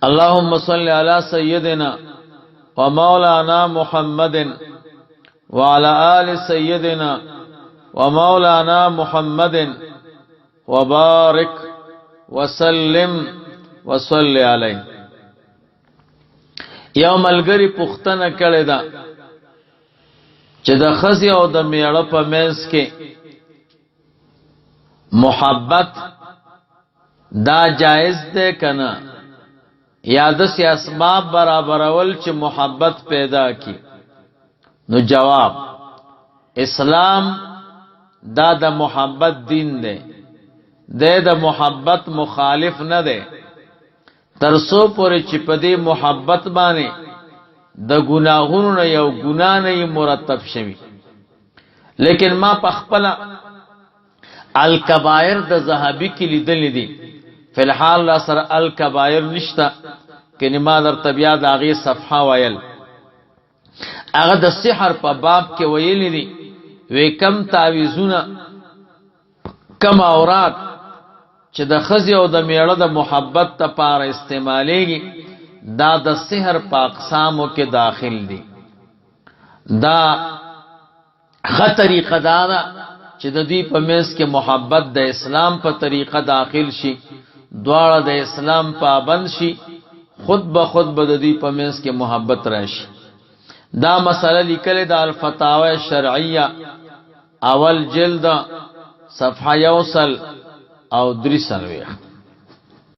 اللهم صل على سيدنا ومولانا محمد وعلى آل سيدنا ومولانا محمد وبارك وسلم وصل علیه. یو ملګری پوښتنه کړې ده چې د ښځې او د میړه په منځ کې محبت دا جايز ده کنه، یا داسې اسباب برابرول چې محبت پیدا کی؟ نو جواب، اسلام دا د محبت دین ده، د محبت مخالف نه ده، ترسو پورې چې په دې محبت باندې د ګناهونو نه یو ګناه نه مرتب شوی. لیکن ما په خپل الکبائر د زهبی کې لیدل دي، فی الحال لا سره الکبائر نشتا، کني ما در طبيعت هغه صفحه ویل، هغه د سحر په باب کې ویل دي، وې کم تعویذونه کم اورات چې د خزي او د میړه د محبت لپاره استعمالېږي، دا د سحر په اقسامو کې داخل دي. دا خطرې قداره چې د دې په منځ کې محبت د اسلام په طریقه داخل شي، دواړه د اسلام پابند شي، خود به خود به د دې په منځ کې محبت راشي. دا مسله لیکل د الفتاوی شرعیه اول جلد صفحه 1 او 3